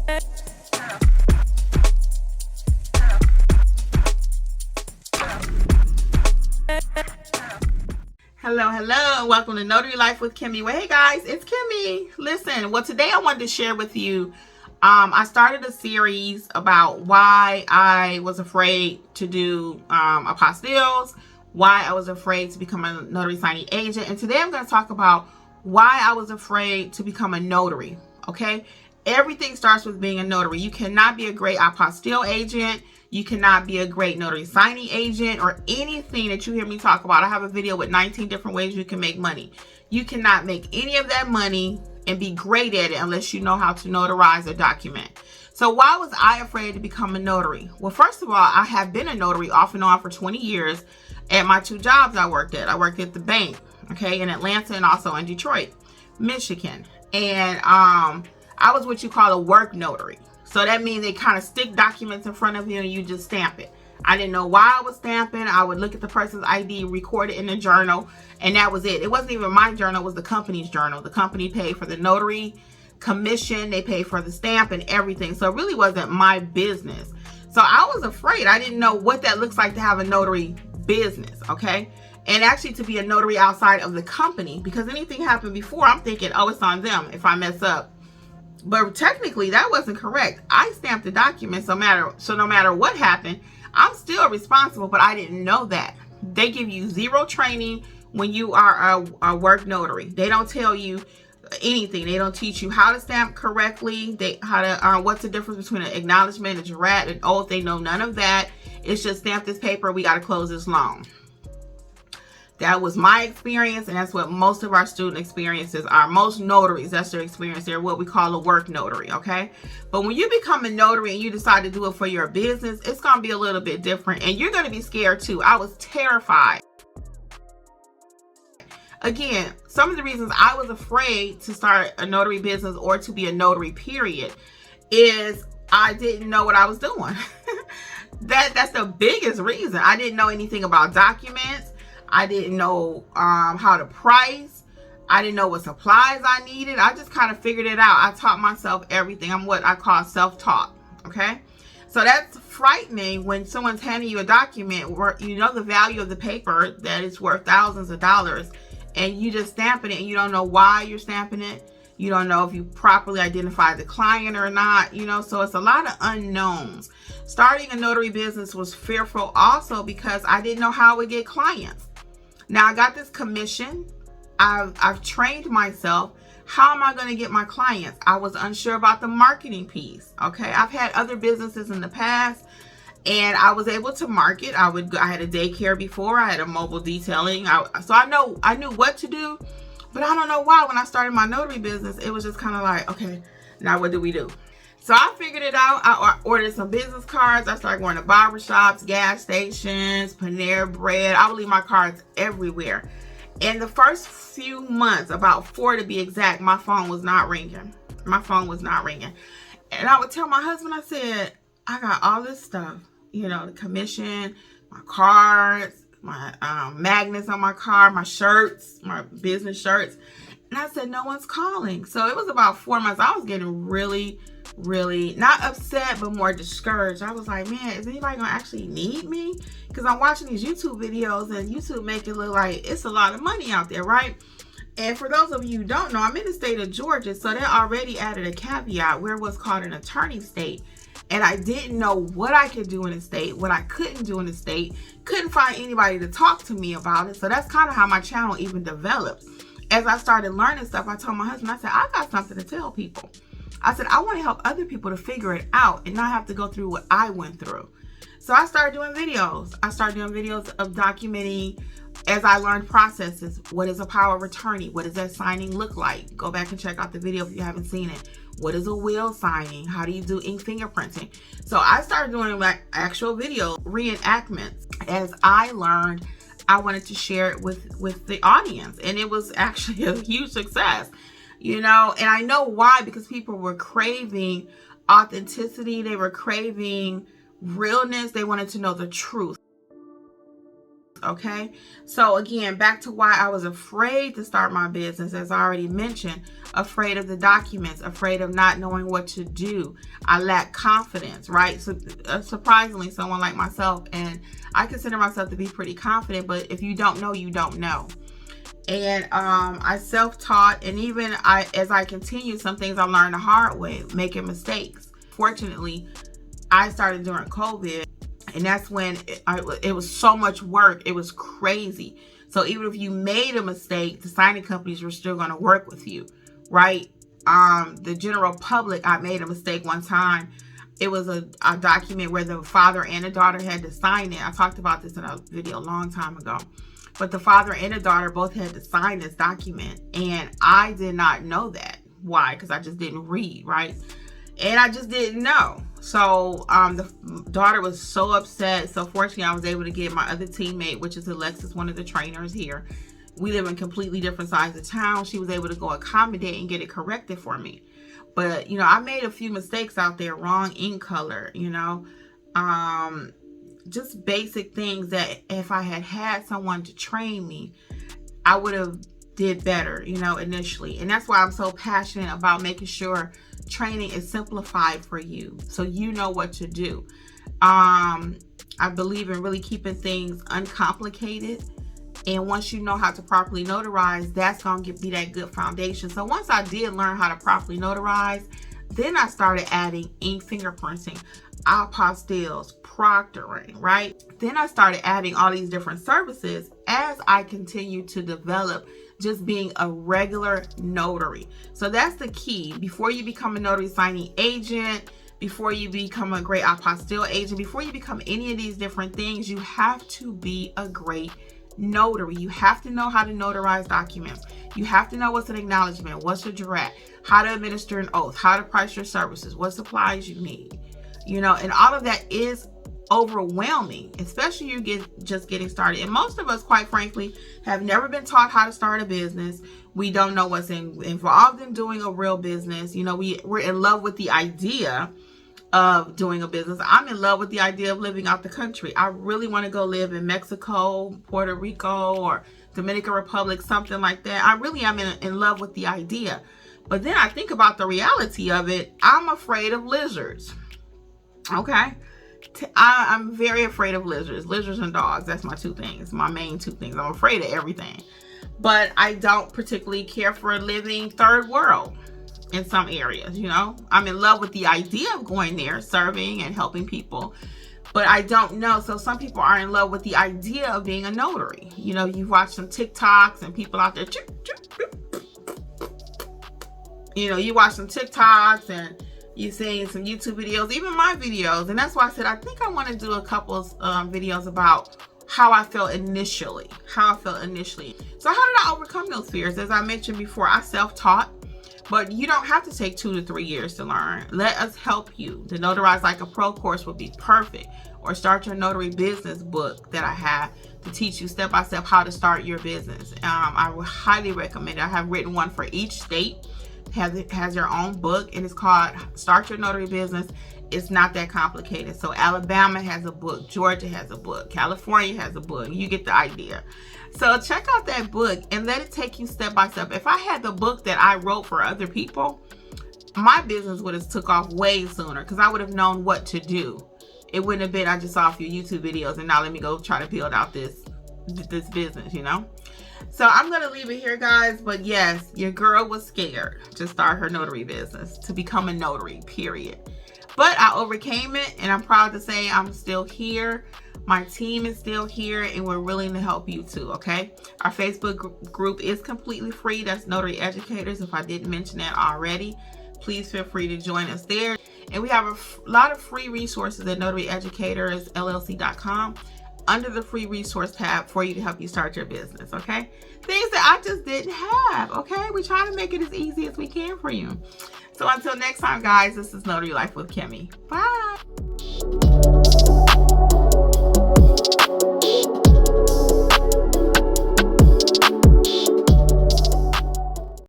Hello, and welcome to Notary Life with Kimmy. Well, hey guys, it's Kimmy. Listen, well, today I wanted to share with you, I started a series about why I was afraid to do apostilles, why I was afraid to become a notary signing agent, and today I'm going to talk about why I was afraid to become a notary, okay? Everything starts with being a notary. You cannot be a great apostille agent. You cannot be a great notary signing agent or anything that you hear me talk about. I have a video with 19 different ways you can make money. You cannot make any of that money and be great at it unless you know how to notarize a document. So why was I afraid to become a notary? Well, first of all, I have been a notary off and on for 20 years at my two jobs I worked at. I worked at the bank, okay, in Atlanta and also in Detroit, Michigan. And I was what you call a work notary. So that means they kind of stick documents in front of you and you just stamp it. I didn't know why I was stamping. I would look at the person's ID, record it in the journal, and that was it. It wasn't even my journal, it was the company's journal. The company paid for the notary commission, they paid for the stamp and everything. So it really wasn't my business. So I was afraid. I didn't know what that looks like to have a notary business, okay? And actually to be a notary outside of the company, because anything happened before, I'm thinking, oh, it's on them if I mess up. But technically that wasn't correct. I stamped the document, so no matter what happened, I'm still responsible, but I didn't know that. They give you zero training when you are a work notary. They don't tell you anything. They don't teach you how to stamp correctly. What's the difference between an acknowledgement, a jurat, an oath. They know none of that. It's just stamp this paper, we got to close this loan. That was my experience, and that's what most of our student experiences are. Most notaries, that's their experience. They're what we call a work notary, okay? But when you become a notary and you decide to do it for your business, it's going to be a little bit different, and you're going to be scared too. I was terrified. Again, some of the reasons I was afraid to start a notary business or to be a notary, period, is I didn't know what I was doing. That's the biggest reason. I didn't know anything about documents. I didn't know how to price. I didn't know what supplies I needed. I just kind of figured it out. I taught myself everything. I'm what I call self-taught, okay? So that's frightening when someone's handing you a document where you know the value of the paper, that it's worth thousands of dollars, and you just stamping it and you don't know why you're stamping it. You don't know if you properly identify the client or not, you know, so it's a lot of unknowns. Starting a notary business was fearful also because I didn't know how I would get clients. Now I got this commission. I've trained myself. How am I going to get my clients? I was unsure about the marketing piece. Okay. I've had other businesses in the past and I was able to market. I had a daycare before. I had a mobile detailing. So I knew what to do, but I don't know why when I started my notary business, it was just kind of like, okay, now what do we do? So I figured it out. I ordered some business cards. I started going to barbershops, gas stations, Panera Bread. I would leave my cards everywhere. In the first few months, about 4 to be exact, my phone was not ringing. My phone was not ringing. And I would tell my husband, I said, I got all this stuff, you know, the commission, my cards, my magnets on my car, my shirts, my business shirts. And I said, no one's calling. So it was about 4 months. I was getting really not upset, but more discouraged. I was like, man, is anybody gonna actually need me? Because I'm watching these YouTube videos and YouTube make it look like it's a lot of money out there, right? And for those of you who don't know, I'm in the state of Georgia, so they already added a caveat where it was called an attorney state. And I didn't know what I could do in the state, what I couldn't do in the state. Couldn't find anybody to talk to me about it. So that's kind of how my channel even developed. As I started learning stuff, I told my husband, I said, I got something to tell people. I said, I want to help other people to figure it out and not have to go through what I went through. So I started doing videos. I started doing videos of documenting as I learned processes. What is a power of attorney? What does that signing look like? Go back and check out the video if you haven't seen it. What is a will signing? How do you do ink fingerprinting? So I started doing like actual video reenactments. As I learned, I wanted to share it with the audience, and it was actually a huge success. You know, and I know why, because people were craving authenticity. They were craving realness. They wanted to know the truth. Okay, so again, back to why I was afraid to start my business. As I already mentioned, afraid of the documents, afraid of not knowing what to do. I lack confidence, right? So surprisingly, someone like myself, and I consider myself to be pretty confident, but if you don't know, you don't know. And I self-taught, and even as I continue, some things I learned the hard way, making mistakes. Fortunately, I started during COVID, and that's when it was so much work. It was crazy. So even if you made a mistake, the signing companies were still going to work with you, right? The general public, I made a mistake one time. It was a document where the father and the daughter had to sign it. I talked about this in a video a long time ago. But the father and the daughter both had to sign this document. And I did not know that. Why? Because I just didn't read, right? And I just didn't know. So the daughter was so upset. So fortunately, I was able to get my other teammate, which is Alexis, one of the trainers here. We live in completely different sides of town. She was able to go accommodate and get it corrected for me. But, you know, I made a few mistakes out there. Wrong ink color, you know. Just basic things that if I had someone to train me, I would have did better, you know, initially. And that's why I'm so passionate about making sure training is simplified for you, so you know what to do. I believe in really keeping things uncomplicated. And once you know how to properly notarize, that's going to be that good foundation. So once I did learn how to properly notarize, then I started adding ink fingerprinting, apostilles, proctoring, right? Then I started adding all these different services as I continued to develop just being a regular notary. So that's the key. Before you become a notary signing agent, before you become a great apostille agent, before you become any of these different things, you have to be a great notary. You have to know how to notarize documents. You have to know what's an acknowledgement, what's a jurat, how to administer an oath, how to price your services, what supplies you need, you know, and all of that is overwhelming, especially you just getting started. And most of us, quite frankly, have never been taught how to start a business. We don't know what's involved in doing a real business. You know, we're in love with the idea of doing a business. I'm in love with the idea of living out the country. I really want to go live in Mexico, Puerto Rico, or Dominican Republic, something like that. I really am in love with the idea. But then I think about the reality of it. I'm afraid of lizards. Okay? I'm very afraid of lizards. Lizards and dogs. That's my two things. My main two things. I'm afraid of everything. But I don't particularly care for living third world in some areas, you know. I'm in love with the idea of going there, serving and helping people. But I don't know. So some people are in love with the idea of being a notary. You know, you've watched some TikToks and people out there, you know, you watch some TikToks and you've seen some YouTube videos, even my videos. And that's why I said, I think I want to do a couple of videos about how I felt initially. So how did I overcome those fears? As I mentioned before, I self-taught. But you don't have to take 2 to 3 years to learn. Let us help you. The Notarize Like a Pro course would be perfect. Or start your notary business book that I have to teach you step by step how to start your business. I would highly recommend it. I have written one for each state. Has your own book, and it's called Start Your Notary Business. It's not that complicated. So Alabama has a book, Georgia has a book, California has a book. You get the idea. So check out that book and let it take you step by step. If I had the book that I wrote for other people, my business would have took off way sooner because I would have known what to do. It wouldn't have been I just saw a few YouTube videos and now let me go try to build out this business, you know. So I'm going to leave it here, guys. But yes, your girl was scared to start her notary business, to become a notary, period. But I overcame it, and I'm proud to say I'm still here. My team is still here, and we're willing to help you too, okay? Our Facebook group is completely free. That's Notary Educators. If I didn't mention that already, please feel free to join us there. And we have a lot of free resources at notaryeducatorsllc.com. under the free resource tab for you to help you start your business, okay? Things that I just didn't have, okay? We try to make it as easy as we can for you. So until next time, guys, this is Notary Life with Kimmy. Bye.